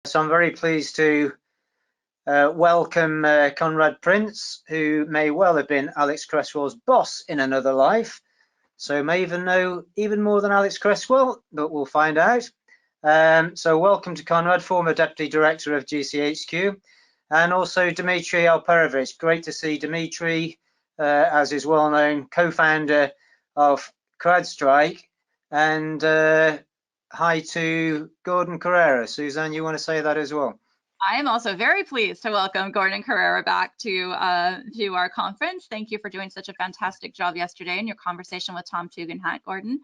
So I'm very pleased to welcome Conrad Prince, who may well have been Alex Cresswell's boss in another life. So may even know even more than Alex Cresswell, but we'll find out. So welcome to Conrad, former Deputy Director of GCHQ, and also Dmitri Alperovitch. Great to see Dmitri, as is well known, co-founder of CrowdStrike, and hi to Gordon Corera. Suzanne, you want to say that as well? I am also very pleased to welcome Gordon Corera back to our conference. Thank you for doing such a fantastic job yesterday in your conversation with Tom Tugendhat, Gordon,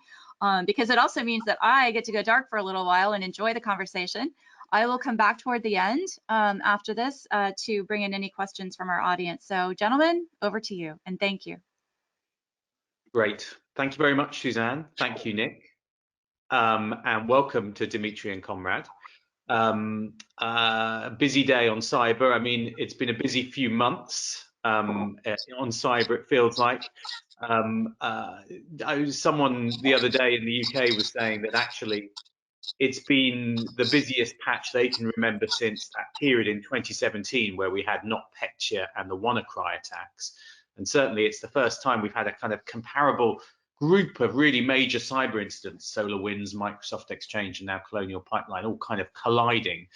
because it also means that I get to go dark for a little while and enjoy the conversation. I will come back toward the end after this to bring in any questions from our audience. So gentlemen, over to you, and thank you. Great. Thank you very much, Suzanne. Thank you, Nick. And welcome to Dmitri and Conrad. A busy day on cyber. I mean, it's been a busy few months on cyber, it feels like. Someone the other day in the UK was saying that actually it's been the busiest patch they can remember since that period in 2017 where we had NotPetya and the WannaCry attacks. And certainly it's the first time we've had a kind of comparable group of really major cyber incidents, SolarWinds, Microsoft Exchange, and now Colonial Pipeline, all kind of colliding.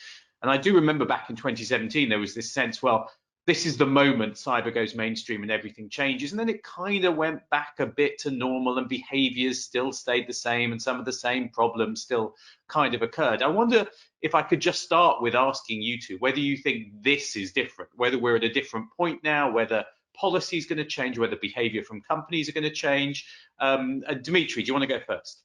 And I do remember back in 2017, there was this sense, well, this is the moment cyber goes mainstream and everything changes. And then it kind of went back a bit to normal and behaviors still stayed the same and some of the same problems still kind of occurred. I wonder if I could just start with asking you two whether you think this is different, whether we're at a different point now, whether policy is going to change, whether behavior from companies are going to change. Dmitri, do you want to go first?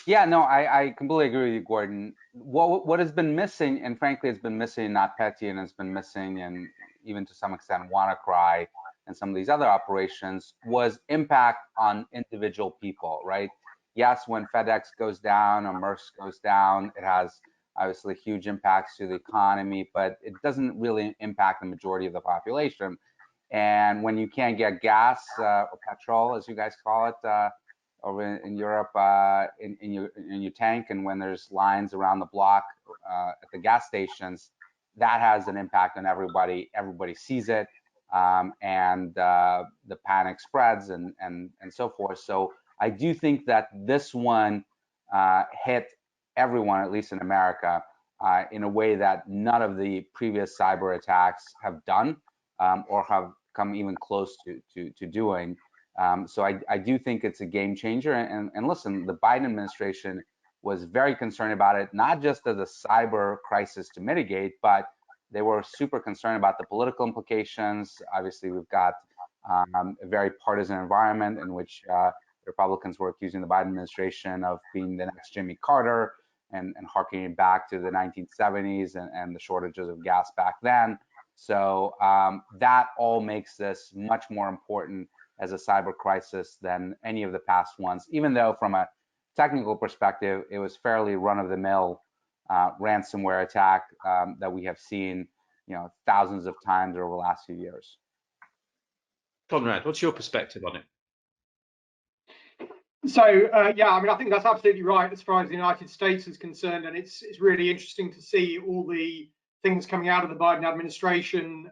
Yeah, no, I completely agree with you, Gordon. What has been missing, and frankly, it's been missing in NotPetya, and it's been missing in even to some extent WannaCry and some of these other operations, was impact on individual people, right? Yes, when FedEx goes down or Maersk goes down, it has obviously huge impacts to the economy, but it doesn't really impact the majority of the population. And when you can't get gas or petrol, as you guys call it, over in Europe, in your tank, and when there's lines around the block at the gas stations, that has an impact on everybody. Everybody sees it, and the panic spreads and so forth. So I do think that this one hit everyone, at least in America, in a way that none of the previous cyber attacks have done or have come even close to doing. So I do think it's a game changer. And listen, the Biden administration was very concerned about it, not just as a cyber crisis to mitigate, but they were super concerned about the political implications. Obviously, we've got a very partisan environment in which Republicans were accusing the Biden administration of being the next Jimmy Carter and harkening back to the 1970s and the shortages of gas back then. So that all makes this much more important as a cyber crisis than any of the past ones, even though from a technical perspective, it was fairly run-of-the-mill ransomware attack that we have seen, thousands of times over the last few years. Conrad, what's your perspective on it? So yeah, I mean, I think that's absolutely right as far as the United States is concerned, and it's really interesting to see all the things coming out of the Biden administration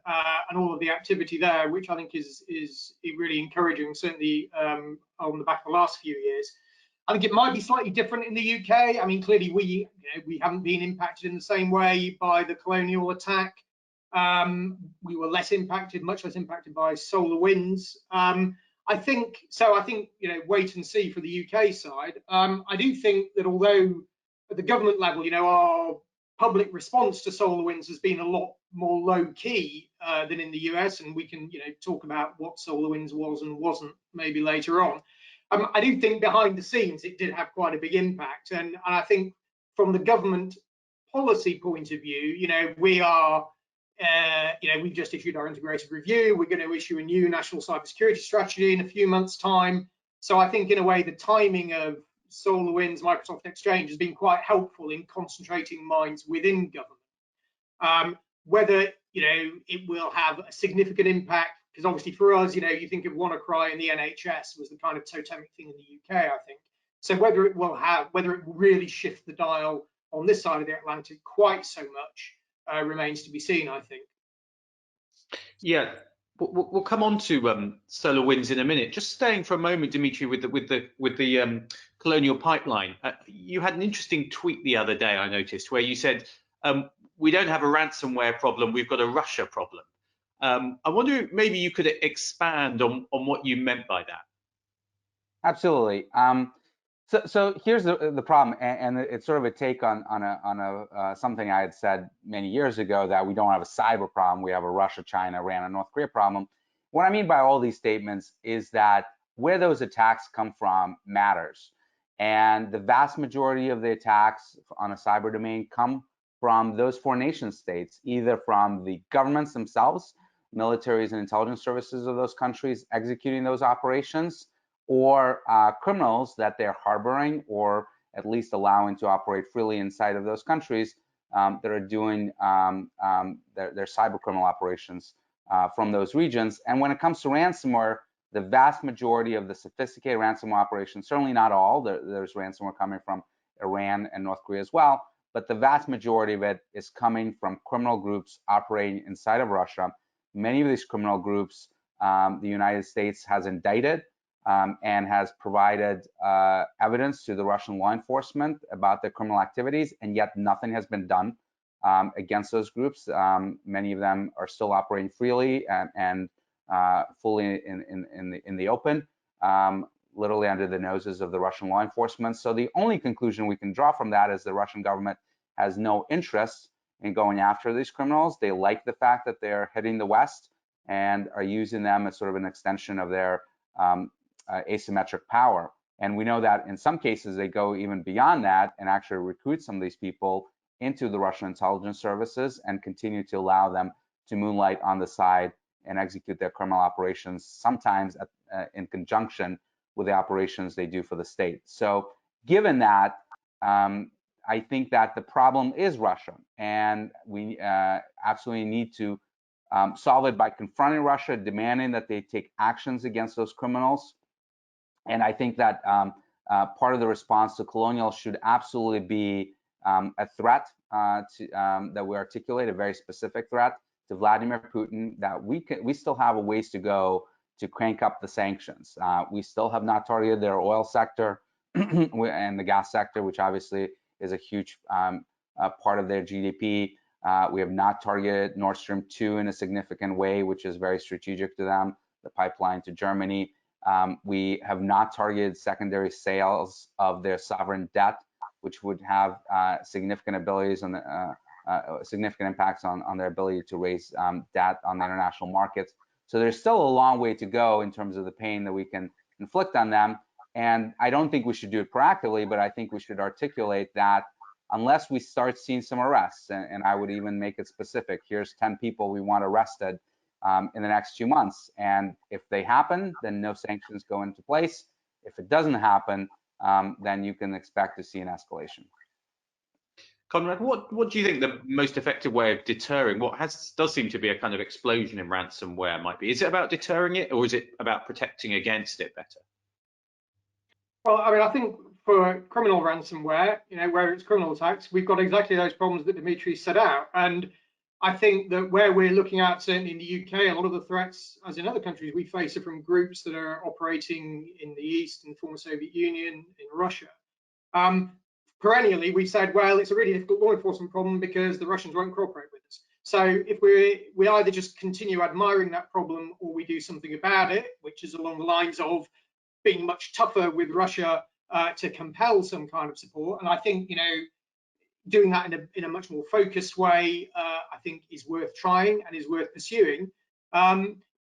and all of the activity there, which I think is really encouraging, certainly on the back of the last few years. I think it might be slightly different in the UK. I mean, clearly we haven't been impacted in the same way by the Colonial attack. We were less impacted, much less impacted by SolarWinds. I think wait and see for the UK side. I do think that although at the government level, our public response to SolarWinds has been a lot more low-key than in the US, and we can talk about what SolarWinds was and wasn't maybe later on. I do think behind the scenes it did have quite a big impact, and I think from the government policy point of view, we are, we've just issued our integrated review. We're going to issue a new national cybersecurity strategy in a few months' time. So I think in a way the timing of SolarWinds, Microsoft Exchange has been quite helpful in concentrating minds within government. Whether it will have a significant impact, because obviously for us, you think of WannaCry and the NHS was the kind of totemic thing in the UK, I think. So whether it will really shift the dial on this side of the Atlantic quite so much remains to be seen, I think. Yeah, we'll come on to solar winds in a minute. Just staying for a moment, Dmitri, with the Colonial Pipeline. You had an interesting tweet the other day, I noticed, where you said we don't have a ransomware problem, we've got a Russia problem. I wonder if maybe you could expand on what you meant by that. Absolutely. So here's the problem, and it's sort of a take on something I had said many years ago, that we don't have a cyber problem, we have a Russia, China, Iran, and North Korea problem. What I mean by all these statements is that where those attacks come from matters, and the vast majority of the attacks on a cyber domain come from those four nation states, either from the governments themselves, militaries and intelligence services of those countries executing those operations, or criminals that they're harboring or at least allowing to operate freely inside of those countries that are doing their cyber criminal operations from those regions. And when it comes to ransomware, the vast majority of the sophisticated ransomware operations, certainly not all, there's ransomware coming from Iran and North Korea as well, but the vast majority of it is coming from criminal groups operating inside of Russia. Many of these criminal groups, the United States has indicted and has provided evidence to the Russian law enforcement about their criminal activities, and yet nothing has been done against those groups. Many of them are still operating freely and fully in the open, literally under the noses of the Russian law enforcement. So the only conclusion we can draw from that is the Russian government has no interest in going after these criminals. They like the fact that they're hitting the West and are using them as sort of an extension of their asymmetric power. And we know that in some cases they go even beyond that and actually recruit some of these people into the Russian intelligence services and continue to allow them to moonlight on the side and execute their criminal operations, sometimes in conjunction with the operations they do for the state. So given that, I think that the problem is Russia, and we absolutely need to solve it by confronting Russia, demanding that they take actions against those criminals. And I think that part of the response to Colonial should absolutely be a threat that we articulate, a very specific threat to Vladimir Putin, that we still have a ways to go to crank up the sanctions. We still have not targeted their oil sector and the gas sector, which obviously is a huge part of their GDP. We have not targeted Nord Stream 2 in a significant way, which is very strategic to them, the pipeline to Germany. We have not targeted secondary sales of their sovereign debt, which would have significant abilities on significant impacts on their ability to raise debt on the international markets. So there's still a long way to go in terms of the pain that we can inflict on them. And I don't think we should do it proactively, but I think we should articulate that unless we start seeing some arrests, and I would even make it specific. Here's 10 people we want arrested in the next 2 months. And if they happen, then no sanctions go into place. If it doesn't happen, then you can expect to see an escalation. Conrad, what do you think the most effective way of deterring what does seem to be a kind of explosion in ransomware might be? Is it about deterring it, or is it about protecting against it better? Well, I mean, I think for criminal ransomware, where it's criminal attacks, we've got exactly those problems that Dmitri set out. And I think that where we're looking at, certainly in the UK, a lot of the threats, as in other countries, we face are from groups that are operating in the East, in the former Soviet Union, in Russia. Perennially, we've said, well, it's a really difficult law enforcement problem because the Russians won't cooperate with us. So if we either just continue admiring that problem or we do something about it, which is along the lines of being much tougher with Russia to compel some kind of support. And I think, doing that in a much more focused way, I think is worth trying and is worth pursuing,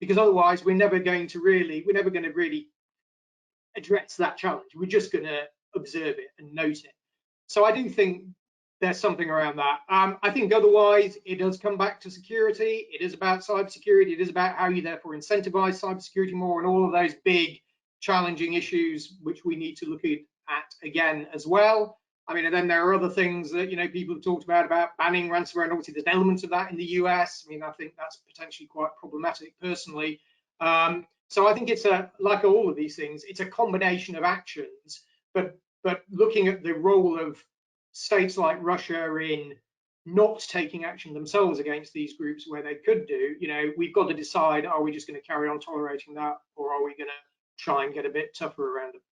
because otherwise we're never going to really address that challenge. We're just going to observe it and note it. So I do think there's something around that. I think otherwise it does come back to security. It is about cybersecurity. It is about how you therefore incentivize cybersecurity more, and all of those big challenging issues which we need to look at again as well. I mean, and then there are other things that people have talked about banning ransomware, and obviously there's elements of that in the US. I mean, I think that's potentially quite problematic personally. So I think it's like all of these things, it's a combination of actions, but looking at the role of states like Russia in not taking action themselves against these groups where they could do, we've got to decide, are we just going to carry on tolerating that, or are we going to try and get a bit tougher around it?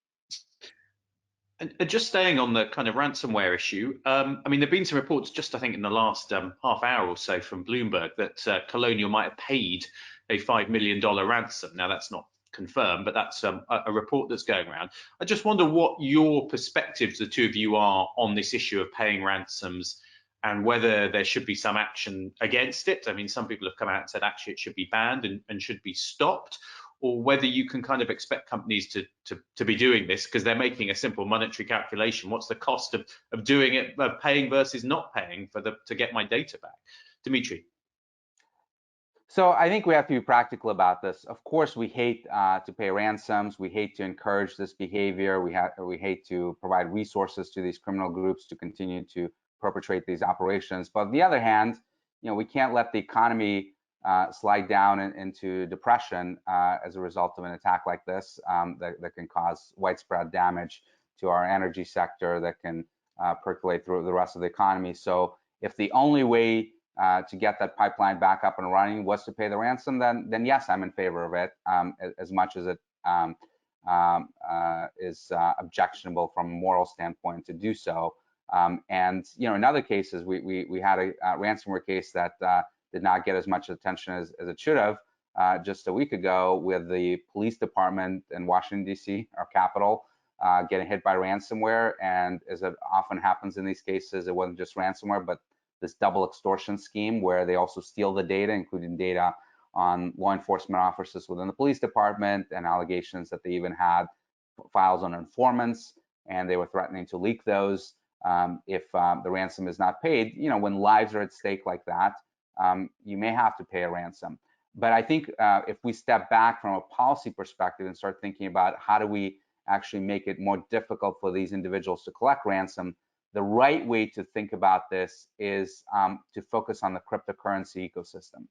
And just staying on the kind of ransomware issue, I mean, there've been some reports just, I think, in the last half hour or so from Bloomberg that Colonial might have paid a $5 million ransom. Now, that's not confirmed, but that's a report that's going around. I just wonder what your perspectives, the two of you, are on this issue of paying ransoms and whether there should be some action against it. I mean, some people have come out and said actually it should be banned and should be stopped, or whether you can kind of expect companies to be doing this because they're making a simple monetary calculation. What's the cost of doing it, of paying versus not paying to get my data back? Dmitri. So I think we have to be practical about this. Of course, we hate to pay ransoms. We hate to encourage this behavior. We hate to provide resources to these criminal groups to continue to perpetrate these operations. But on the other hand, we can't let the economy slide down into depression as a result of an attack like this that can cause widespread damage to our energy sector, that can percolate through the rest of the economy. So if the only way to get that pipeline back up and running was to pay the ransom, then yes, I'm in favor of it, as much as it is objectionable from a moral standpoint to do so. And in other cases, we had a ransomware case that did not get as much attention as it should have just a week ago, with the police department in Washington, D.C., our capital, getting hit by ransomware. And as it often happens in these cases, it wasn't just ransomware, but this double extortion scheme where they also steal the data, including data on law enforcement officers within the police department, and allegations that they even had files on informants, and they were threatening to leak those if the ransom is not paid. When lives are at stake like that, you may have to pay a ransom. But I think if we step back from a policy perspective and start thinking about how do we actually make it more difficult for these individuals to collect ransom, the right way to think about this is to focus on the cryptocurrency ecosystem.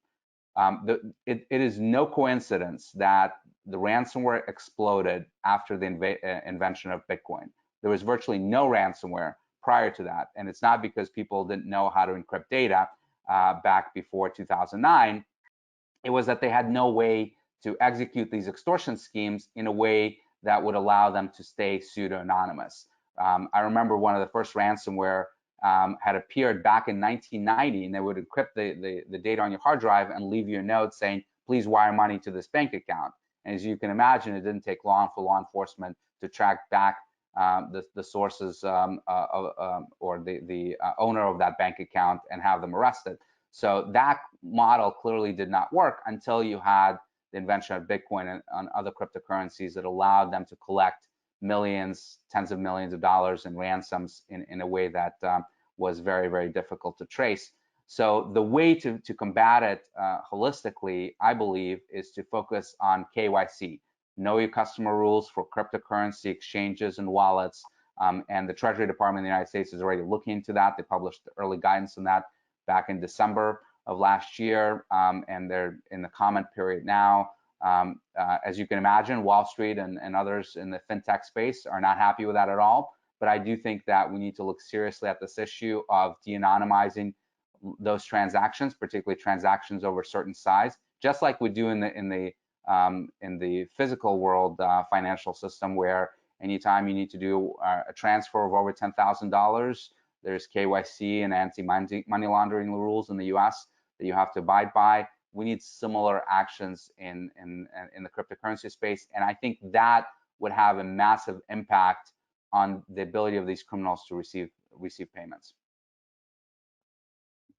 It is no coincidence that the ransomware exploded after the invention of Bitcoin. There was virtually no ransomware prior to that, and it's not because people didn't know how to encrypt data back before 2009. It was that they had no way to execute these extortion schemes in a way that would allow them to stay pseudo-anonymous. I remember one of the first ransomware had appeared back in 1990, and they would encrypt the data on your hard drive and leave you a note saying, please wire money to this bank account. And as you can imagine, it didn't take long for law enforcement to track back the sources or the owner of that bank account and have them arrested. So that model clearly did not work until you had the invention of Bitcoin and other cryptocurrencies that allowed them to collect millions, tens of millions of dollars in ransoms in a way that was very, very difficult to trace. So the way to combat it holistically, I believe, is to focus on KYC, know your customer rules for cryptocurrency exchanges and wallets. And the Treasury Department of the United States is already looking into that. They published early guidance on that back in December of last year, and they're in the comment period now. As you can imagine, Wall Street and others in the fintech space are not happy with that at all. But I do think that we need to look seriously at this issue of de-anonymizing those transactions, particularly transactions over a certain size, just like we do in the physical world financial system, where anytime you need to do a transfer of over $10,000, there's KYC and anti-money laundering rules in the US that you have to abide by. We need similar actions in the cryptocurrency space, and I think that would have a massive impact on the ability of these criminals to receive payments.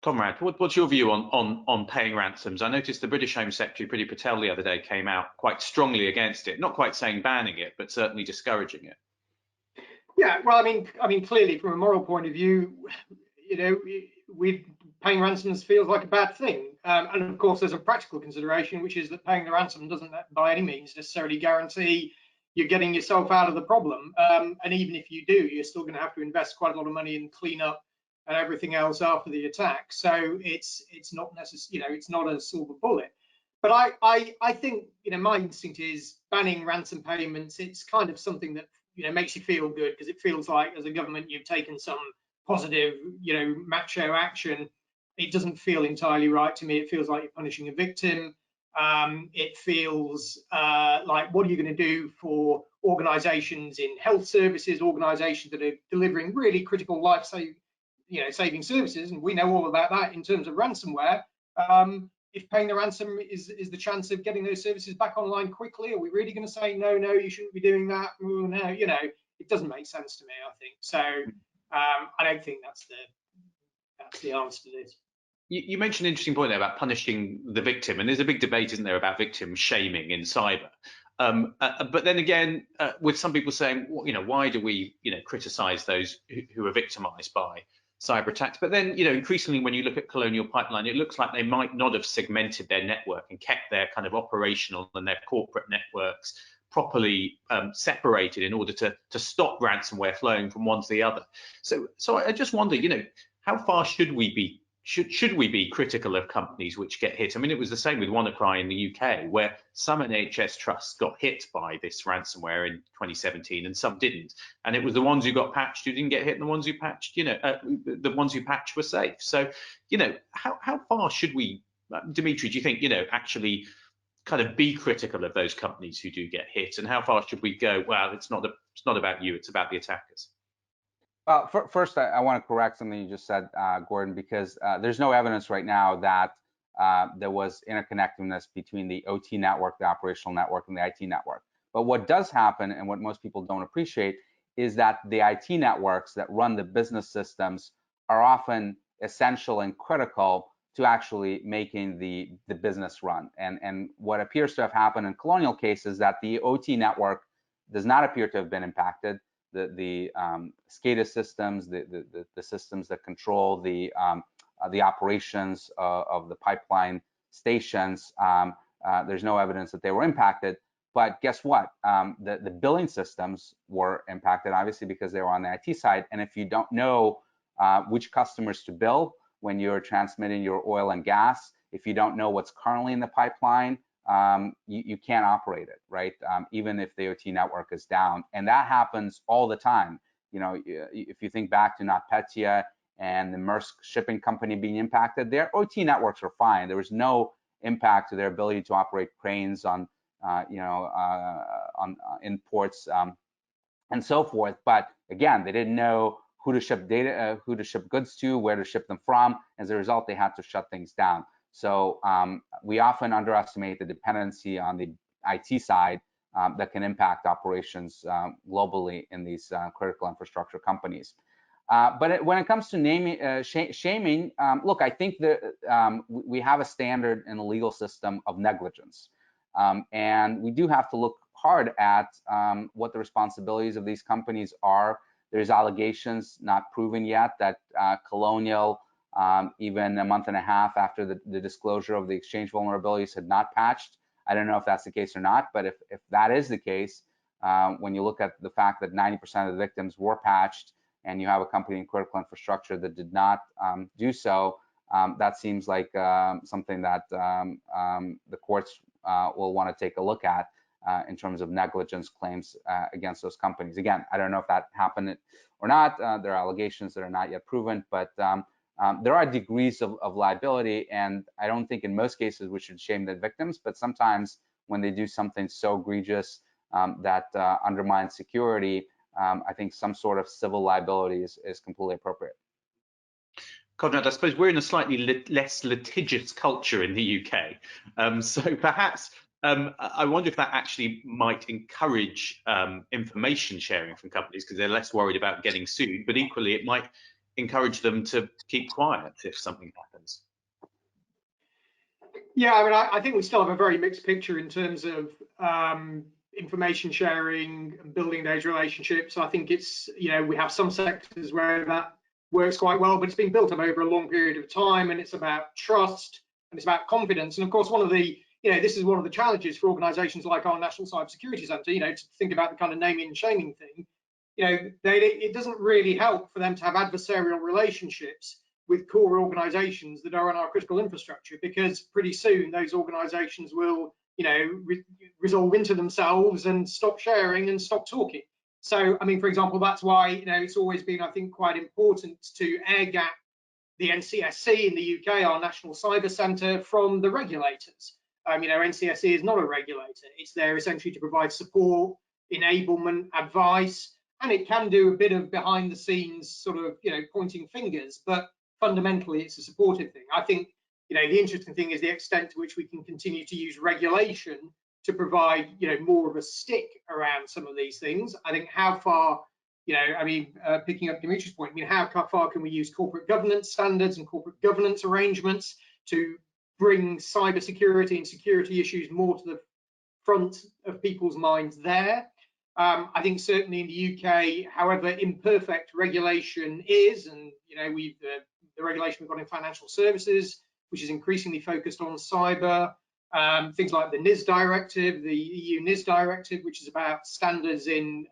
Conrad, what's your view on paying ransoms? I noticed the British Home Secretary, Priti Patel, the other day came out quite strongly against it, not quite saying banning it, but certainly discouraging it. Yeah, well, I mean, clearly from a moral point of view, paying ransoms feels like a bad thing. And of course, there's a practical consideration, which is that paying the ransom doesn't by any means necessarily guarantee you're getting yourself out of the problem. And even if you do, you're still going to have to invest quite a lot of money in cleanup and everything else after the attack. So it's not necessarily, it's not a silver bullet. But I think, my instinct is banning ransom payments. It's kind of something that makes you feel good, because it feels like as a government you've taken some positive, macho action, it doesn't feel entirely right to me. It feels like you're punishing a victim. It feels like, what are you going to do for organizations in health services, organizations that are delivering really critical saving services? And we know all about that in terms of ransomware. If paying the ransom is the chance of getting those services back online quickly, are we really going to say, no, you shouldn't be doing that? No, it doesn't make sense to me, I think. So I don't think that's the answer to this. You mentioned an interesting point there about punishing the victim, and there's a big debate, isn't there, about victim shaming in cyber. But then again, with some people saying, why do we, criticize those who are victimized by cyber attacks? But then, increasingly, when you look at Colonial Pipeline, it looks like they might not have segmented their network and kept their kind of operational and their corporate networks properly separated in order to stop ransomware flowing from one to the other. So I just wonder, how far should we be? Should we be critical of companies which get hit? I mean, it was the same with WannaCry in the UK, where some NHS trusts got hit by this ransomware in 2017 and some didn't. And it was the ones who got patched who didn't get hit, and the ones who patched, the ones who patched were safe. So, how far should we, Dmitri, do you think, actually kind of be critical of those companies who do get hit? And how far should we go, well, it's not about you, it's about the attackers? Well, first, I want to correct something you just said, Gordon, because there's no evidence right now that there was interconnectedness between the OT network, the operational network, and the IT network. But what does happen, and what most people don't appreciate, is that the IT networks that run the business systems are often essential and critical to actually making the business run. And what appears to have happened in Colonial cases is that the OT network does not appear to have been impacted. The SCADA systems, the systems that control the operations of the pipeline stations, there's no evidence that they were impacted. But guess what? The billing systems were impacted, obviously, because they were on the IT side. And if you don't know which customers to bill when you're transmitting your oil and gas, if you don't know what's currently in the pipeline, you can't operate it, right? Even if the OT network is down, and that happens all the time. If you think back to NotPetya and the Maersk shipping company being impacted, their OT networks were fine. There was no impact to their ability to operate cranes on, in ports and so forth. But again, they didn't know who to ship who to ship goods to, where to ship them from. As a result, they had to shut things down. So we often underestimate the dependency on the IT side that can impact operations globally in these critical infrastructure companies. But when it comes to shaming, look, I think that we have a standard in the legal system of negligence. And we do have to look hard at what the responsibilities of these companies are. There's allegations not proven yet that Colonial, even a month and a half after the disclosure of the Exchange vulnerabilities, had not patched. I don't know if that's the case or not, but if that is the case, when you look at the fact that 90% of the victims were patched and you have a company in critical infrastructure that did not do so, that seems like something that the courts will want to take a look at in terms of negligence claims against those companies. Again, I don't know if that happened or not. There are allegations that are not yet proven, but there are degrees of liability, and I don't think in most cases we should shame the victims, but sometimes when they do something so egregious that undermines security, I think some sort of civil liability is completely appropriate. Conrad, I suppose we're in a slightly less litigious culture in the UK, so perhaps I wonder if that actually might encourage information sharing from companies because they're less worried about getting sued, but equally it might encourage them to keep quiet if something happens. Yeah, I mean, I think we still have a very mixed picture in terms of information sharing and building those relationships. I think it's, we have some sectors where that works quite well, but it's been built up over a long period of time, and it's about trust and it's about confidence. And of course, one of the, this is one of the challenges for organizations like our National Cybersecurity Centre, to think about the kind of naming and shaming thing. It doesn't really help for them to have adversarial relationships with core organizations that are on our critical infrastructure, because pretty soon those organizations will, resolve into themselves and stop sharing and stop talking. So, I mean, for example, that's why, you know, it's always been, I think, quite important to air gap the NCSC in the UK, our National Cyber Centre, from the regulators. You know, NCSC is not a regulator. It's there essentially to provide support, enablement, advice, and it can do a bit of behind the scenes sort of, you know, pointing fingers, but fundamentally it's a supportive thing. I think, you know, the interesting thing is the extent to which we can continue to use regulation to provide, you know, more of a stick around some of these things. I think how far, you know, I mean, picking up Dmitri's point, I mean, how far can we use corporate governance standards and corporate governance arrangements to bring cybersecurity and security issues more to the front of people's minds there? I think certainly in the UK, however imperfect regulation is, and you know, the regulation we've got in financial services, which is increasingly focused on cyber, things like the NIS directive, the EU NIS directive, which is about standards in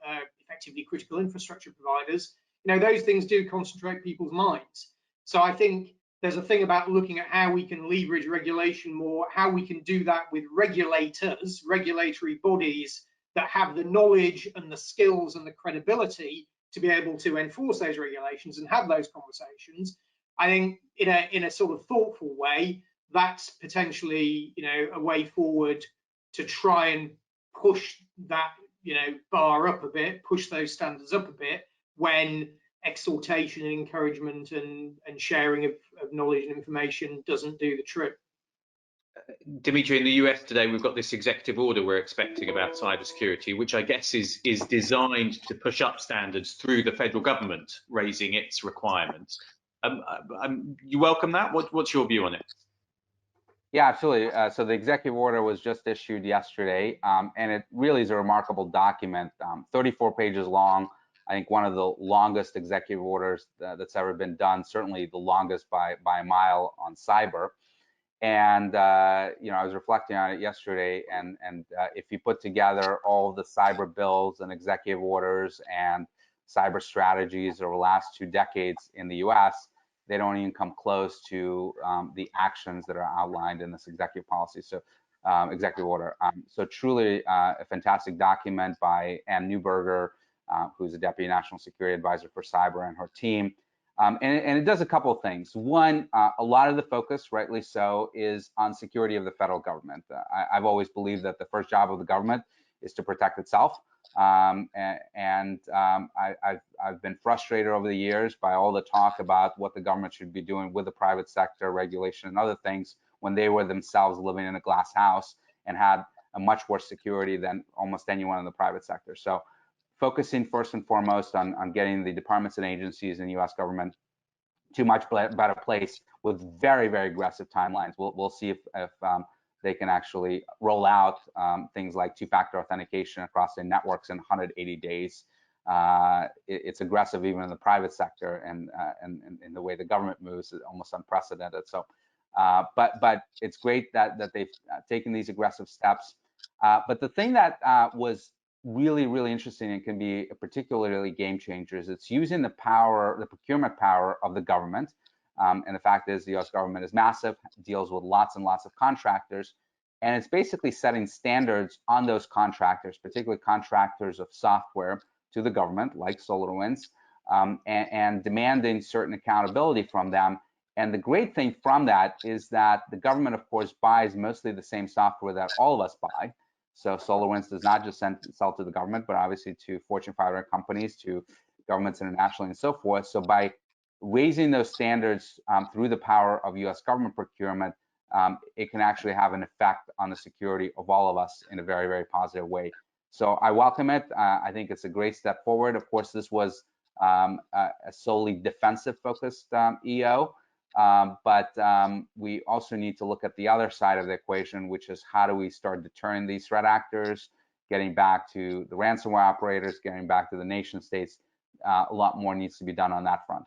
effectively critical infrastructure providers. You know, those things do concentrate people's minds. So I think there's a thing about looking at how we can leverage regulation more, how we can do that with regulators, regulatory bodies that have the knowledge and the skills and the credibility to be able to enforce those regulations and have those conversations. I think in a sort of thoughtful way, that's potentially, you know, a way forward to try and push that, you know, bar up a bit, push those standards up a bit, when exhortation and encouragement and sharing of knowledge and information doesn't do the trick. Dmitri, in the US today, we've got this executive order we're expecting about cybersecurity, which I guess is designed to push up standards through the federal government, raising its requirements. You welcome that? What's your view on it? Yeah, absolutely. So the executive order was just issued yesterday, and it really is a remarkable document, 34 pages long. I think one of the longest executive orders that's ever been done, certainly the longest by a mile on cyber. And you know, I was reflecting on it yesterday, and if you put together all of the cyber bills and executive orders and cyber strategies over the last 2 decades in the US, they don't even come close to the actions that are outlined in this executive policy, so executive order. So truly a fantastic document by Ann Neuberger, who's a Deputy National Security Advisor for Cyber, and her team. And it does a couple of things. One, a lot of the focus, rightly so, is on security of the federal government. I've always believed that the first job of the government is to protect itself. I've been frustrated over the years by all the talk about what the government should be doing with the private sector, regulation and other things, when they were themselves living in a glass house and had a much worse security than almost anyone in the private sector. So focusing first and foremost on getting the departments and agencies in the US government to a much better place with very, very aggressive timelines. We'll see if they can actually roll out things like 2-factor authentication across their networks in 180 days. It's aggressive even in the private sector, and in the way the government moves is almost unprecedented. So, but it's great that they've taken these aggressive steps. But the thing that was really, really interesting and can be a particularly game changer is it's using the power, the procurement power of the government. And the fact is the US government is massive, deals with lots and lots of contractors, and it's basically setting standards on those contractors, particularly contractors of software to the government, like SolarWinds, and demanding certain accountability from them. And the great thing from that is that the government, of course, buys mostly the same software that all of us buy. So SolarWinds does not just sell to the government, but obviously to Fortune 500 companies, to governments internationally, and so forth. So by raising those standards through the power of US government procurement, it can actually have an effect on the security of all of us in a very, very positive way. So I welcome it. I think it's a great step forward. Of course, this was a solely defensive focused EO. But we also need to look at the other side of the equation, which is how do we start deterring these threat actors, getting back to the ransomware operators, getting back to the nation states. A lot more needs to be done on that front.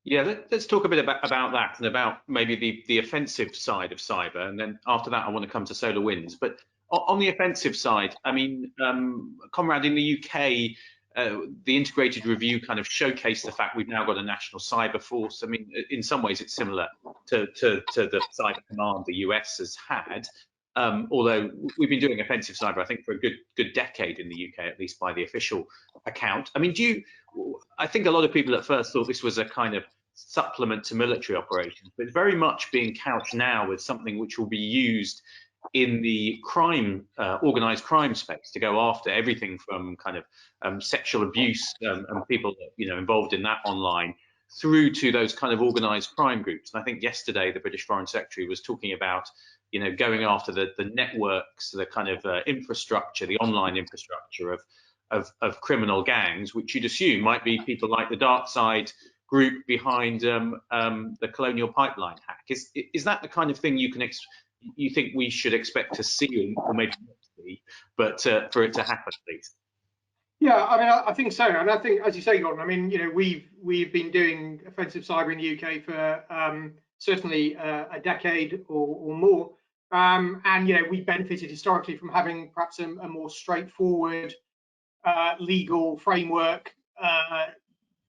Yeah, let's talk a bit about that and about maybe the offensive side of cyber. And then after that, I want to come to SolarWinds. But on the offensive side, I mean, Conrad, in the UK, the integrated review kind of showcased the fact we've now got a national cyber force. I mean, in some ways, it's similar to the cyber command the US has had. although we've been doing offensive cyber, I think, for a good decade in the UK, at least by the official account. I mean, I think a lot of people at first thought this was a kind of supplement to military operations, but it's very much being couched now as something which will be used in the organized crime space to go after everything from kind of sexual abuse and people involved in that online, through to those kind of organized crime groups. And I think yesterday the British Foreign Secretary was talking about going after the networks, the kind of infrastructure, the online infrastructure of criminal gangs, which you'd assume might be people like the dark side group behind the Colonial Pipeline hack. Is that the kind of thing you think we should expect to see, or maybe not see, but for it to happen, please? Yeah, I mean, I think so, and I think, as you say, Gordon, I mean, we've been doing offensive cyber in the UK for certainly a decade or more, and we benefited historically from having perhaps a more straightforward legal framework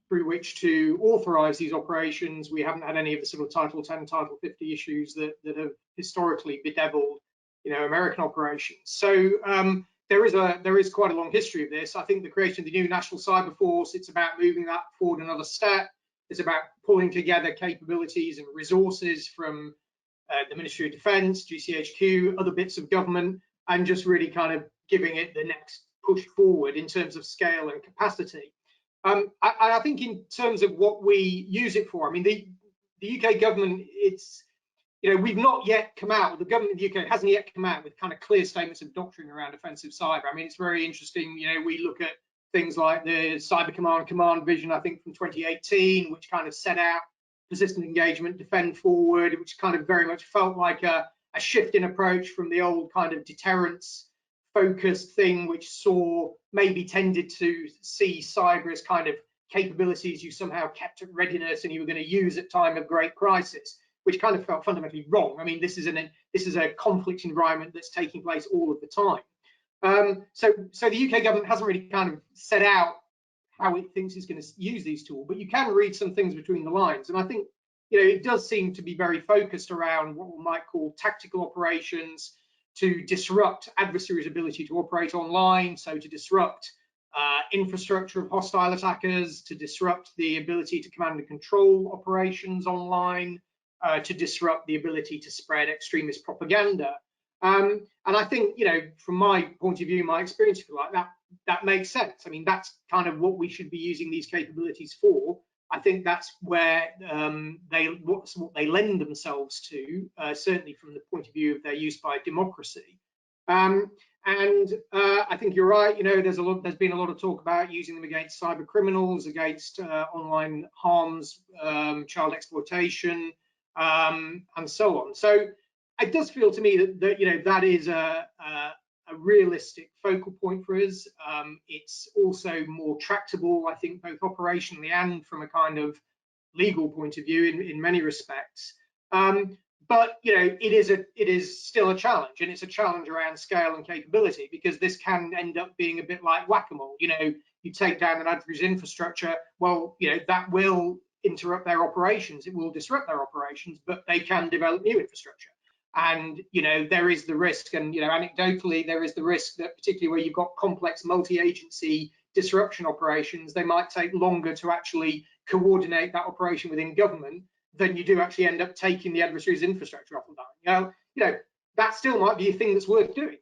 through which to authorize these operations. We haven't had any of the sort of Title 10, Title 50 issues that have historically bedeviled, American operations. So there is quite a long history of this. I think the creation of the new National Cyber Force, it's about moving that forward another step. It's about pulling together capabilities and resources from the Ministry of Defence, GCHQ, other bits of government, and just really kind of giving it the next push forward in terms of scale and capacity. I think in terms of what we use it for, I mean, the UK government, we've not yet come out, the government of the UK hasn't yet come out with kind of clear statements of doctrine around offensive cyber. I mean, it's very interesting, we look at things like the Cyber Command Vision, I think from 2018, which kind of set out persistent engagement, defend forward, which kind of very much felt like a shift in approach from the old kind of deterrence focused thing, which maybe tended to see cyber as kind of capabilities you somehow kept at readiness and you were going to use at time of great crisis, which kind of felt fundamentally wrong. I mean, this is a conflict environment that's taking place all of the time. So the UK government hasn't really kind of set out how it thinks it's going to use these tools, but you can read some things between the lines. And I think, it does seem to be very focused around what we might call tactical operations to disrupt adversaries' ability to operate online, so to disrupt infrastructure of hostile attackers, to disrupt the ability to command and control operations online, to disrupt the ability to spread extremist propaganda. And I think, from my point of view, my experience, if you like, that makes sense. I mean, that's kind of what we should be using these capabilities for. I think that's where what they lend themselves to, certainly from the point of view of their use by democracy. And I think you're right. There's been a lot of talk about using them against cyber criminals, against online harms, child exploitation, and so on. So it does feel to me that that is a realistic focal point for us. It's also more tractable, I think, both operationally and from a kind of legal point of view in many respects. But it is still a challenge, and it's a challenge around scale and capability, because this can end up being a bit like whack-a-mole. You take down an adversary's infrastructure, well, that will interrupt their operations, it will disrupt their operations, but they can develop new infrastructure. And there is the risk, and anecdotally there is the risk that particularly where you've got complex multi-agency disruption operations, they might take longer to actually coordinate that operation within government than you do actually end up taking the adversary's infrastructure offline. That still might be a thing that's worth doing.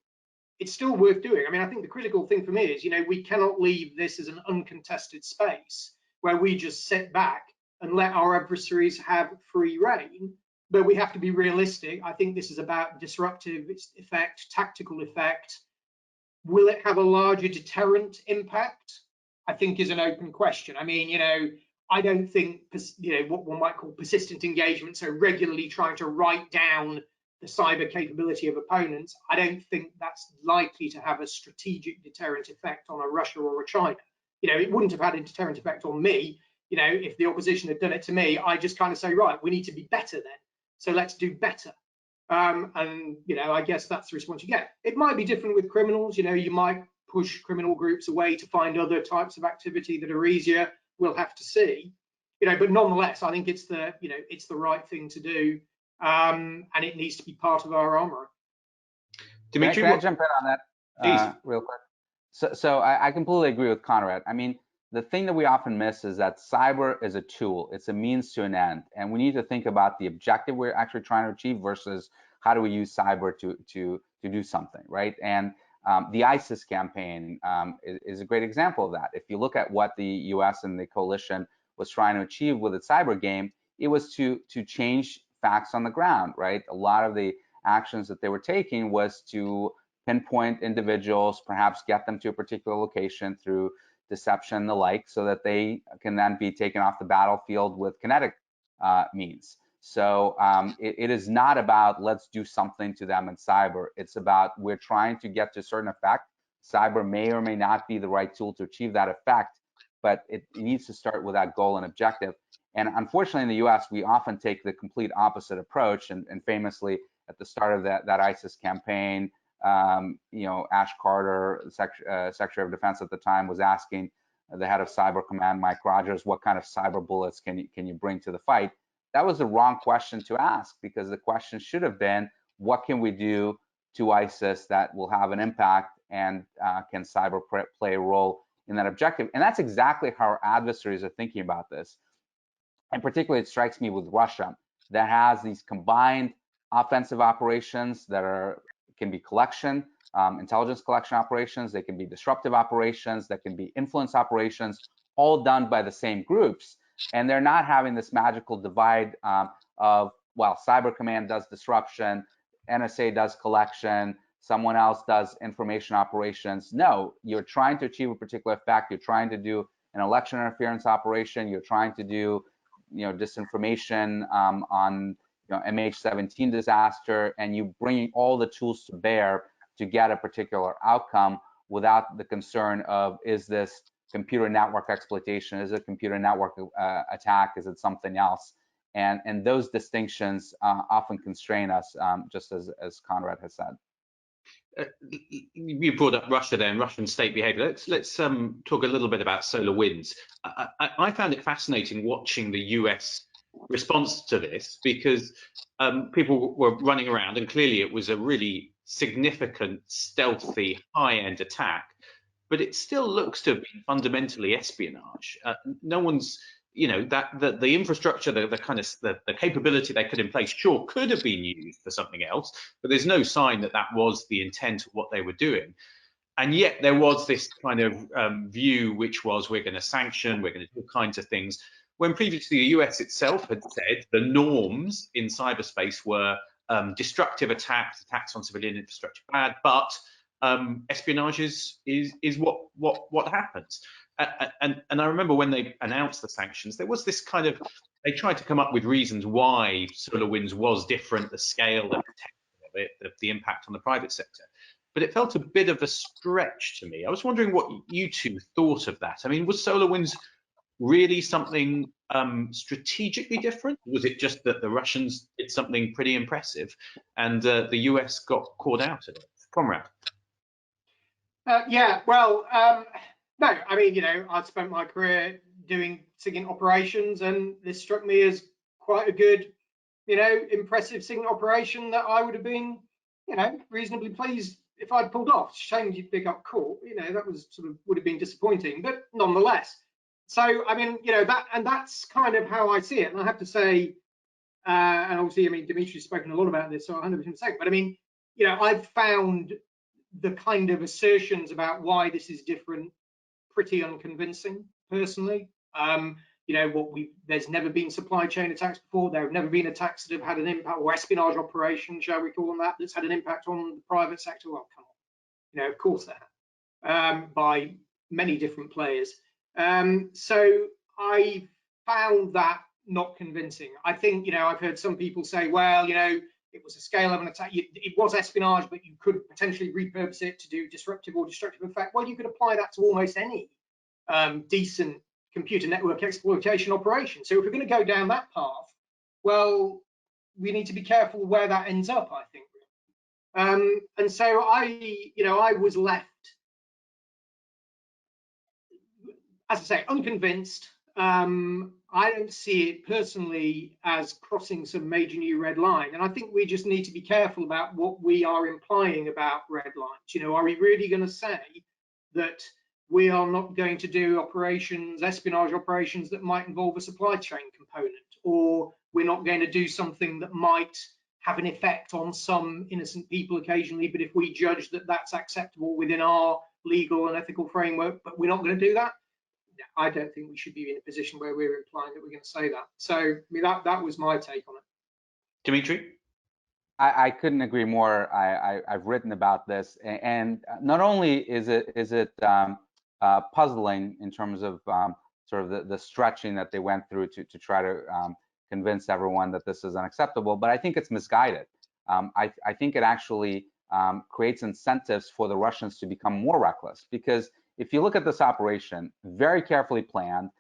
It's still worth doing. I mean, I think the critical thing for me is we cannot leave this as an uncontested space where we just sit back and let our adversaries have free reign. But we have to be realistic. I think this is about disruptive effect, tactical effect. Will it have a larger deterrent impact? I think is an open question. I mean, I don't think, what one might call persistent engagement, so regularly trying to write down the cyber capability of opponents, I don't think that's likely to have a strategic deterrent effect on a Russia or a China. It wouldn't have had a deterrent effect on me. If the opposition had done it to me, I just kind of say, right, we need to be better then. So let's do better. And I guess that's the response you get. It might be different with criminals. You might push criminal groups away to find other types of activity that are easier. We'll have to see. But nonetheless, I think it's the right thing to do, and it needs to be part of our armour. Dmitri, can I jump in on that real quick? So I completely agree with Conrad. I mean, the thing that we often miss is that cyber is a tool. It's a means to an end. And we need to think about the objective we're actually trying to achieve versus how do we use cyber to do something, right? And the ISIS campaign is a great example of that. If you look at what the US and the coalition was trying to achieve with its cyber game, it was to change facts on the ground, right? A lot of the actions that they were taking was to pinpoint individuals, perhaps get them to a particular location through deception and the like, so that they can then be taken off the battlefield with kinetic means. So it is not about let's do something to them in cyber. It's about we're trying to get to a certain effect. Cyber may or may not be the right tool to achieve that effect, but it needs to start with that goal and objective. And unfortunately, in the US, we often take the complete opposite approach. And famously, at the start of that ISIS campaign, you know, Ash Carter, Secretary of Defense at the time, was asking the head of Cyber Command, Mike Rogers, what kind of cyber bullets can you bring to the fight? That was the wrong question to ask, because the question should have been, what can we do to ISIS that will have an impact, and can cyber play a role in that objective? And that's exactly how our adversaries are thinking about this. And particularly, it strikes me with Russia, that has these combined offensive operations that can be collection, intelligence collection operations, they can be disruptive operations, that can be influence operations, all done by the same groups. And they're not having this magical divide of, well, Cyber Command does disruption, NSA does collection, someone else does information operations. No, you're trying to achieve a particular effect. You're trying to do an election interference operation. You're trying to do, you know, disinformation on, you know, MH17 disaster, and you bringing all the tools to bear to get a particular outcome without the concern of, is this computer network exploitation? Is it a computer network attack? Is it something else? And those distinctions often constrain us, just as Conrad has said. You brought up Russia there and Russian state behavior. Let's talk a little bit about SolarWinds. I found it fascinating watching the US response to this, because people were running around, and clearly it was a really significant, stealthy, high-end attack, but it still looks to have been fundamentally espionage. No one's, you know, that the infrastructure, the kind of the capability they put in place, sure, could have been used for something else, but there's no sign that that was the intent of what they were doing. And yet there was this kind of view, which was, we're going to sanction, we're going to do all kinds of things, when previously the US itself had said the norms in cyberspace were destructive attacks on civilian infrastructure bad, but espionage is what happens. And I remember when they announced the sanctions, there was this kind of, they tried to come up with reasons why SolarWinds was different, the scale, the potential of it, the impact on the private sector. But it felt a bit of a stretch to me. I was wondering what you two thought of that. I mean, was SolarWinds really something strategically different? Was it just that the Russians did something pretty impressive and the US got caught out of it? Conrad? Yeah, well, no, I mean, you know, I've spent my career doing SIGINT operations, and this struck me as quite a good, you know, impressive SIGINT operation that I would have been, you know, reasonably pleased if I'd pulled off. Shame they got caught, you know, that was sort of, would have been disappointing, but nonetheless. So, I mean, you know, that's kind of how I see it. And I have to say, and obviously, I mean, Dmitri's spoken a lot about this, so 100% say, but I mean, you know, I've found the kind of assertions about why this is different pretty unconvincing, personally. You know, there's never been supply chain attacks before. There have never been attacks that have had an impact, or espionage operations, shall we call them that, that's had an impact on the private sector. Well, come on, you know, of course there have, by many different players. So I found that not convincing. I think, you know, I've heard some people say, well, you know, it was a scale of an attack. It was espionage, but you could potentially repurpose it to do disruptive or destructive effect. Well, you could apply that to almost any decent computer network exploitation operation. So if we're going to go down that path, well, we need to be careful where that ends up, I think. And so I was left, as I say, unconvinced. I don't see it personally as crossing some major new red line. And I think we just need to be careful about what we are implying about red lines. You know, are we really going to say that we are not going to do operations, espionage operations that might involve a supply chain component, or we're not going to do something that might have an effect on some innocent people occasionally, but if we judge that that's acceptable within our legal and ethical framework, but we're not going to do that? I don't think we should be in a position where we're implying that we're going to say that. So I mean, that was my take on it. Dmitri? I couldn't agree more. I've written about this, and not only is it puzzling in terms of sort of the stretching that they went through to try to convince everyone that this is unacceptable, but I think it's misguided. I think it actually creates incentives for the Russians to become more reckless, because if you look at this operation, very carefully planned,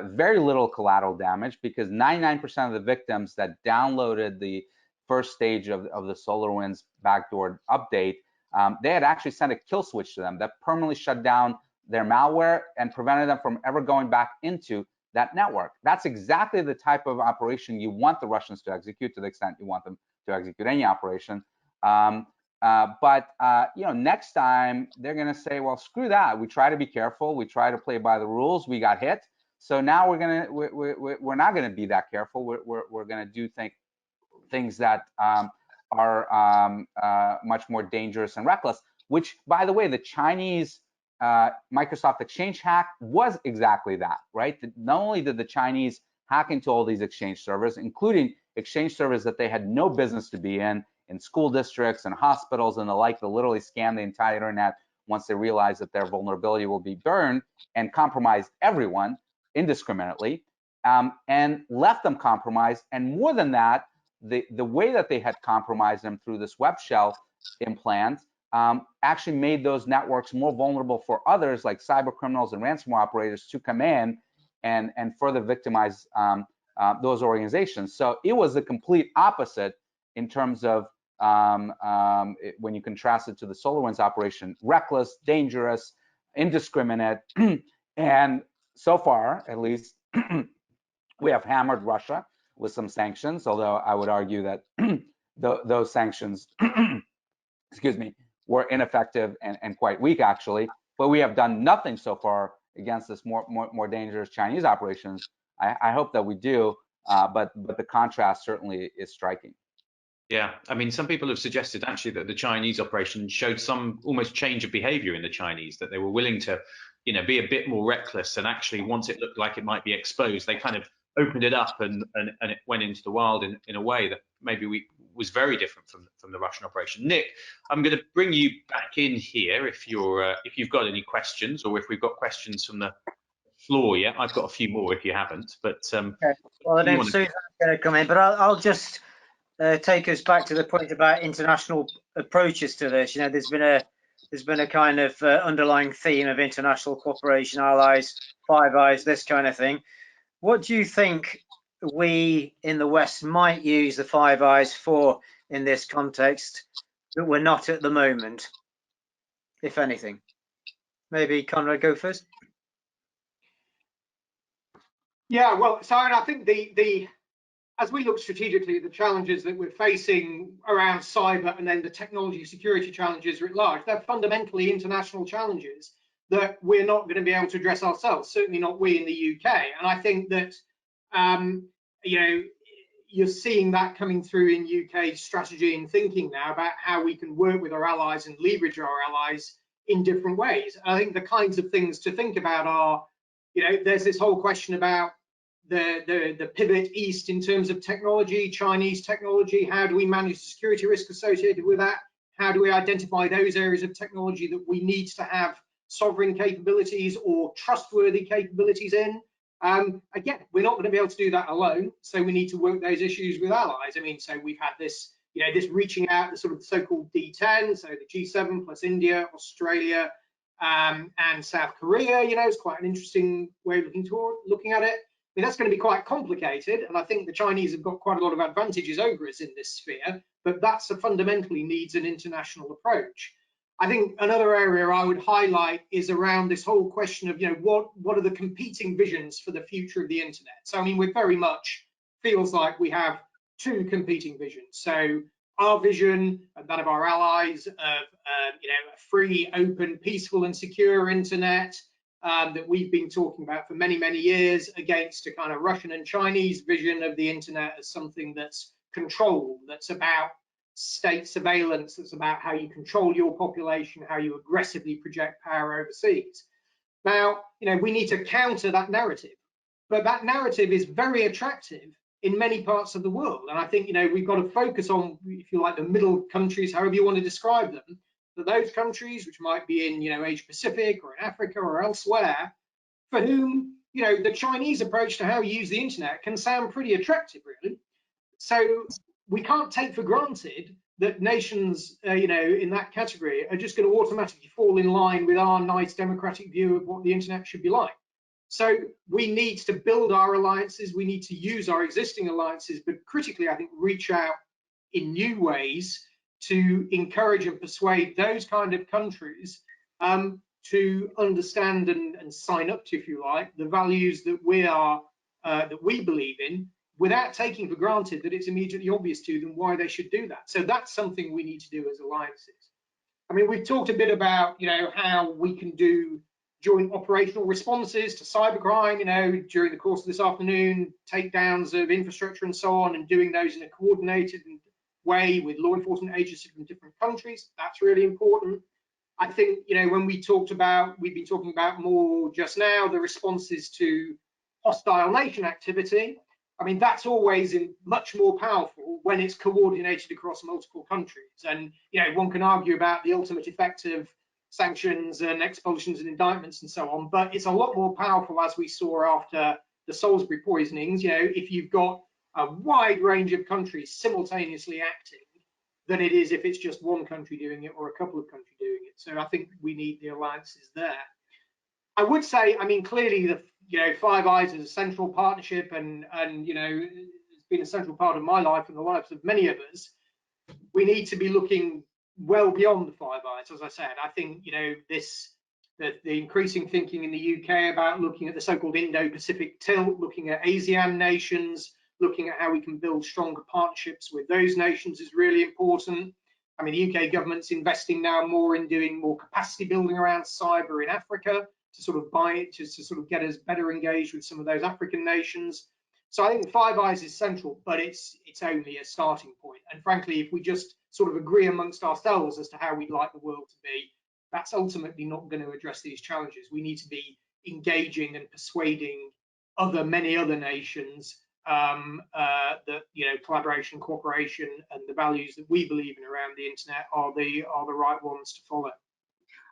very little collateral damage, because 99% of the victims that downloaded the first stage of the SolarWinds backdoor update, they had actually sent a kill switch to them that permanently shut down their malware and prevented them from ever going back into that network. That's exactly the type of operation you want the Russians to execute, to the extent you want them to execute any operation. But you know, next time they're going to say, well, screw that. We try to be careful. We try to play by the rules. We got hit. So now we're not going to be that careful. We're going to do things that are much more dangerous and reckless, which, by the way, the Chinese Microsoft Exchange hack was exactly that, right? Not only did the Chinese hack into all these Exchange servers, including Exchange servers that they had no business to be in school districts and hospitals and the like, they literally scanned the entire internet once they realized that their vulnerability will be burned, and compromised everyone indiscriminately, and left them compromised. And more than that, the way that they had compromised them through this web shell implant actually made those networks more vulnerable for others, like cyber criminals and ransomware operators, to come in and further victimize those organizations. So it was the complete opposite in terms of when you contrast it to the SolarWinds operation: reckless, dangerous, indiscriminate. And so far, at least, we have hammered Russia with some sanctions, although I would argue that those sanctions, excuse me, were ineffective and quite weak, actually. But we have done nothing so far against this more dangerous Chinese operations. I hope that we do, but the contrast certainly is striking. Yeah, I mean, some people have suggested actually that the Chinese operation showed some almost change of behavior in the Chinese, that they were willing to, you know, be a bit more reckless, and actually once it looked like it might be exposed, they kind of opened it up and it went into the wild in a way that maybe was very different from the Russian operation. Nick, I'm going to bring you back in here if you've got any questions, or if we've got questions from the floor yet. I've got a few more if you haven't, but okay. Well, I know Suzanne's going to come in, but I'll just take us back to the point about international approaches to this. You know, there's been a kind of underlying theme of international cooperation, allies, Five Eyes, this kind of thing. What do you think we in the West might use the Five Eyes for in this context that we're not at the moment, if anything? Maybe Conrad, go first. Yeah, well, so I think as we look strategically at the challenges that we're facing around cyber, and then the technology security challenges writ large, they're fundamentally international challenges that we're not going to be able to address ourselves, certainly not we in the UK. And I think that, you know, you're seeing that coming through in UK strategy and thinking now about how we can work with our allies and leverage our allies in different ways. I think the kinds of things to think about are, you know, there's this whole question about the pivot east in terms of technology, Chinese technology. How do we manage the security risk associated with that? How do we identify those areas of technology that we need to have sovereign capabilities or trustworthy capabilities in? Again, we're not going to be able to do that alone, so we need to work those issues with allies. I mean, so we've had this, you know, this reaching out, the sort of so-called D10, so the G7 plus India, Australia, and South Korea. You know, it's quite an interesting way of looking at it. I mean, that's going to be quite complicated, and I think the Chinese have got quite a lot of advantages over us in this sphere, but that's fundamentally needs an international approach. I think another area I would highlight is around this whole question of, what are the competing visions for the future of the internet? So, I mean, we very much feels like we have two competing visions. So our vision and that of our allies of, a free, open, peaceful and secure internet that we've been talking about for many, many years, against a kind of Russian and Chinese vision of the internet as something that's controlled, that's about state surveillance, that's about how you control your population, how you aggressively project power overseas. Now, we need to counter that narrative, but that narrative is very attractive in many parts of the world. And I think, we've got to focus on, if you like, the middle countries, however you want to describe them, that those countries which might be in, Asia Pacific or in Africa or elsewhere, for whom, the Chinese approach to how you use the internet can sound pretty attractive, really. So we can't take for granted that nations, in that category are just going to automatically fall in line with our nice democratic view of what the internet should be like. So we need to build our alliances, we need to use our existing alliances, but critically, I think, reach out in new ways to encourage and persuade those kind of countries to understand and sign up to, if you like, the values that we believe in, without taking for granted that it's immediately obvious to them why they should do that. So that's something we need to do as alliances. I mean, we've talked a bit about, how we can do joint operational responses to cybercrime, during the course of this afternoon, takedowns of infrastructure and so on, and doing those in a coordinated way with law enforcement agencies from different countries. That's really important. I think, when we've been talking about more just now, the responses to hostile nation activity. I mean, that's always much more powerful when it's coordinated across multiple countries. And, one can argue about the ultimate effect of sanctions and expulsions and indictments and so on, but it's a lot more powerful, as we saw after the Salisbury poisonings, if you've got a wide range of countries simultaneously acting, than it is if it's just one country doing it or a couple of countries doing it. So I think we need the alliances there. I would say, I mean, clearly the Five Eyes is a central partnership, and it's been a central part of my life and the lives of many of us. We need to be looking well beyond the Five Eyes, as I said. I think the increasing thinking in the UK about looking at the so-called Indo-Pacific tilt, looking at ASEAN nations, looking at how we can build stronger partnerships with those nations is really important. I mean, the UK government's investing now more in doing more capacity building around cyber in Africa to sort of to sort of get us better engaged with some of those African nations. So I think Five Eyes is central, but it's only a starting point. And frankly, if we just sort of agree amongst ourselves as to how we'd like the world to be, that's ultimately not going to address these challenges. We need to be engaging and persuading many other nations that collaboration, cooperation, and the values that we believe in around the internet are the right ones to follow.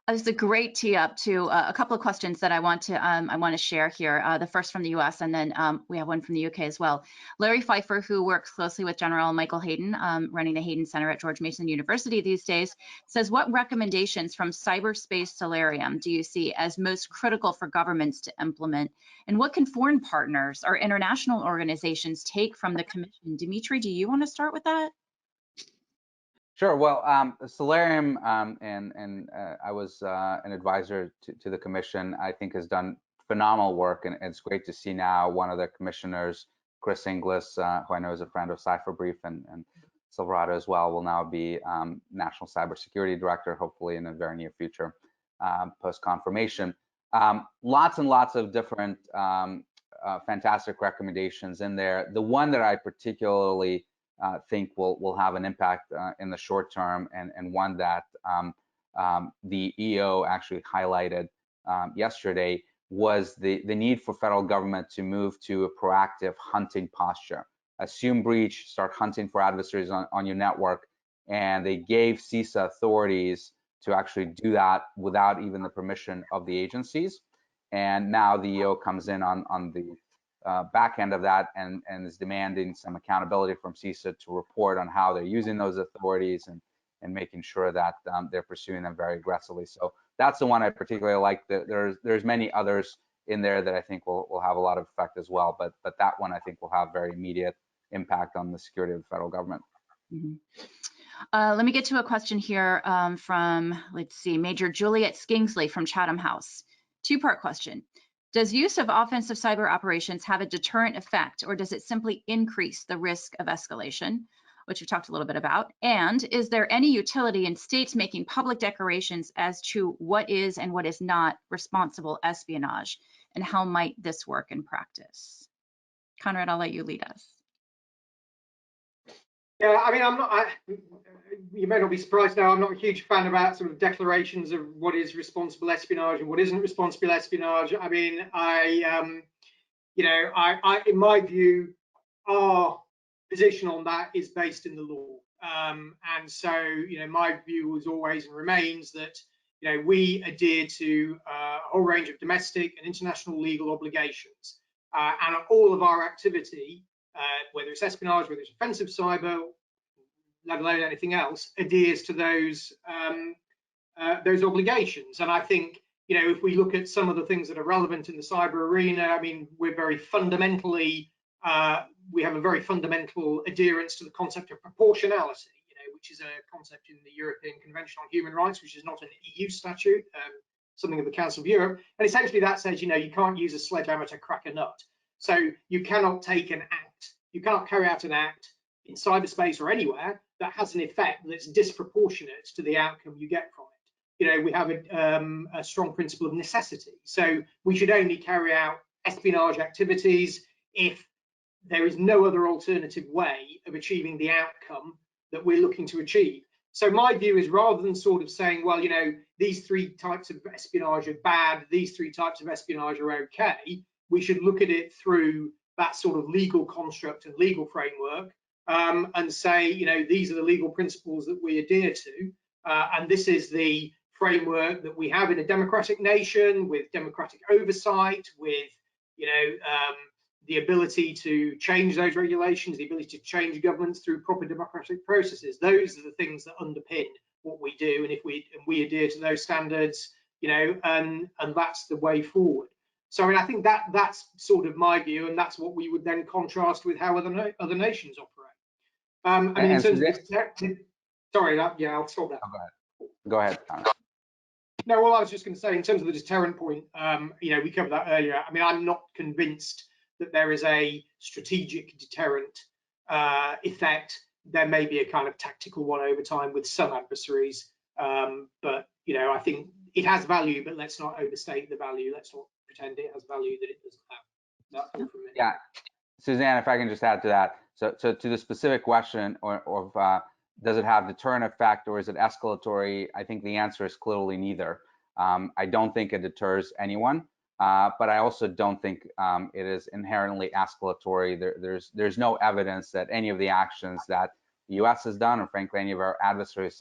This is a great tee up to a couple of questions that I want to share here. The first from the U.S. and then we have one from the UK as well. Larry Pfeiffer, who works closely with General Michael Hayden, running the Hayden Center at George Mason University these days, says, what recommendations from cyberspace solarium do you see as most critical for governments to implement? And what can foreign partners or international organizations take from the commission? Dmitri, do you want to start with that? Sure. Well, Solarium, and I was an advisor to the commission, I think has done phenomenal work, and it's great to see now one of the commissioners, Chris Inglis, who I know is a friend of Cipher Brief and Silverado as well, will now be National Cybersecurity Director, hopefully in the very near future, post-confirmation. Lots and lots of different fantastic recommendations in there. The one that I particularly think will have an impact in the short term, and one that the EO actually highlighted yesterday, was the need for federal government to move to a proactive hunting posture. Assume breach, start hunting for adversaries on your network, and they gave CISA authorities to actually do that without even the permission of the agencies. And now the EO comes in on the back end of that and is demanding some accountability from CISA to report on how they're using those authorities and making sure that they're pursuing them very aggressively. So that's the one I particularly like. There's many others in there that I think will have a lot of effect as well, but that one I think will have very immediate impact on the security of the federal government. Mm-hmm. Let me get to a question here from, let's see, Major Juliet Skingsley from Chatham House. Two-part question. Does use of offensive cyber operations have a deterrent effect, or does it simply increase the risk of escalation, which we've talked a little bit about? And is there any utility in states making public declarations as to what is and what is not responsible espionage, and how might this work in practice? Conrad, I'll let you lead us. Yeah, I mean, you may not be surprised now, I'm not a huge fan about sort of declarations of what is responsible espionage and what isn't responsible espionage. I mean, in my view, our position on that is based in the law. And so, my view was always and remains that, we adhere to a whole range of domestic and international legal obligations. And all of our activity, whether it's espionage, whether it's offensive cyber, let alone anything else, adheres to those obligations. And I think, if we look at some of the things that are relevant in the cyber arena, I mean, we're very fundamentally, we have a very fundamental adherence to the concept of proportionality, which is a concept in the European Convention on Human Rights, which is not an EU statute, something of the Council of Europe. And essentially that says, you can't use a sledgehammer to crack a nut. So you cannot take an act, you can't carry out an act in cyberspace or anywhere that has an effect that's disproportionate to the outcome you get from it. We have a strong principle of necessity. So we should only carry out espionage activities if there is no other alternative way of achieving the outcome that we're looking to achieve. So my view is, rather than sort of saying, well, these three types of espionage are bad, these three types of espionage are okay, we should look at it through that sort of legal construct and legal framework, and say, these are the legal principles that we adhere to, and this is the framework that we have in a democratic nation, with democratic oversight, with the ability to change those regulations, the ability to change governments through proper democratic processes. Those are the things that underpin what we do, and if we adhere to those standards, and that's the way forward. So I mean, I think that's sort of my view, and that's what we would then contrast with how other nations operate. I mean, in terms of sorry, yeah, I'll stop that. Oh, go ahead, Conrad. No, well, I was just going to say, in terms of the deterrent point, we covered that earlier. I mean, I'm not convinced that there is a strategic deterrent effect. There may be a kind of tactical one over time with some adversaries, but I think it has value, but let's not overstate the value. Let's not pretend it has value that it doesn't have. That's all from me. Yeah, Suzanne, if I can just add to that. So to the specific question of does it have deterrent effect or is it escalatory? I think the answer is clearly neither. I don't think it deters anyone, but I also don't think it is inherently escalatory. There's no evidence that any of the actions that the U.S. has done, or frankly any of our adversaries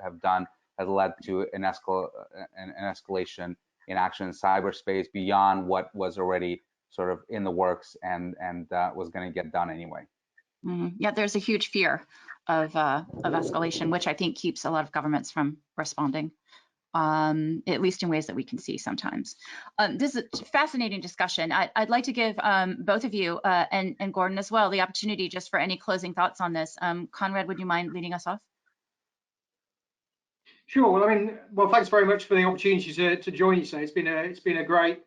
have done, has led to an escalation in action in cyberspace beyond what was already sort of in the works and was going to get done anyway. Yeah, there's a huge fear of escalation, which I think keeps a lot of governments from responding, at least in ways that we can see sometimes. This is a fascinating discussion. I'd like to give both of you and Gordon as well the opportunity just for any closing thoughts on this. Conrad, would you mind leading us off? Sure. Well, I mean, thanks very much for the opportunity to join you today. It's been a great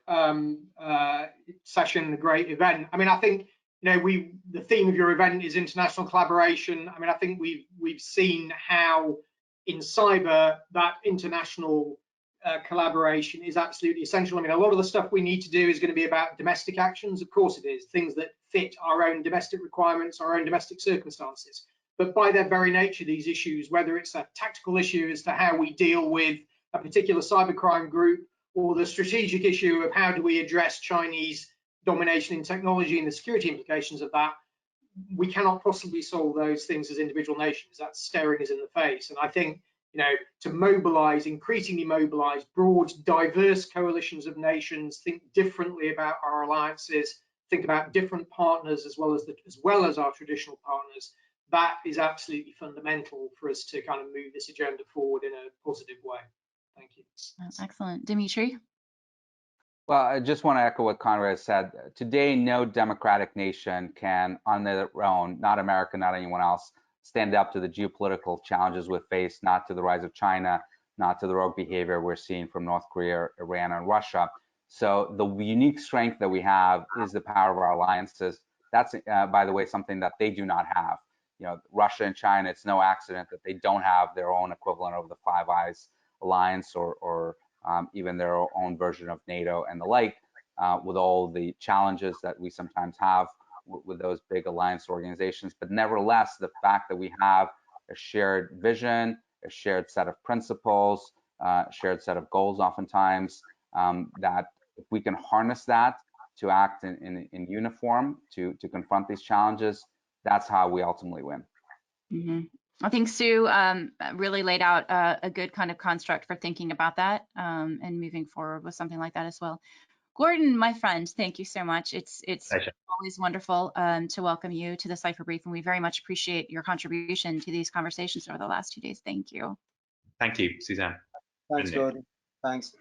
session, a great event. I mean, I think the theme of your event is international collaboration. I mean, I think we've seen how in cyber that international collaboration is absolutely essential. I mean, a lot of the stuff we need to do is going to be about domestic actions. Of course it is, things that fit our own domestic requirements, our own domestic circumstances. But by their very nature, these issues, whether it's a tactical issue as to how we deal with a particular cybercrime group, or the strategic issue of how do we address Chinese domination in technology and the security implications of that, we cannot possibly solve those things as individual nations. That's staring us in the face. And I think, to mobilize, increasingly mobilize broad, diverse coalitions of nations, think differently about our alliances, think about different partners as well as our traditional partners. That is absolutely fundamental for us to kind of move this agenda forward in a positive way. Thank you. Excellent. Dmitri? Well, I just want to echo what Conrad said. Today, no democratic nation can, on their own, not America, not anyone else, stand up to the geopolitical challenges we face, not to the rise of China, not to the rogue behavior we're seeing from North Korea, Iran, and Russia. So the unique strength that we have is the power of our alliances. That's, by the way, something that they do not have. You know, Russia and China, it's no accident that they don't have their own equivalent of the Five Eyes alliance or even their own version of NATO and the like, with all the challenges that we sometimes have with those big alliance organizations. But nevertheless, the fact that we have a shared vision, a shared set of principles, shared set of goals oftentimes, that if we can harness that to act in uniform to confront these challenges, that's how we ultimately win. Mm-hmm. I think Sue really laid out a good kind of construct for thinking about that and moving forward with something like that as well. Gordon, my friend, thank you so much. It's always wonderful to welcome you to the Cipher Brief, and we very much appreciate your contribution to these conversations over the last 2 days. Thank you. Thank you, Suzanne. Thanks, Gordon. Thanks.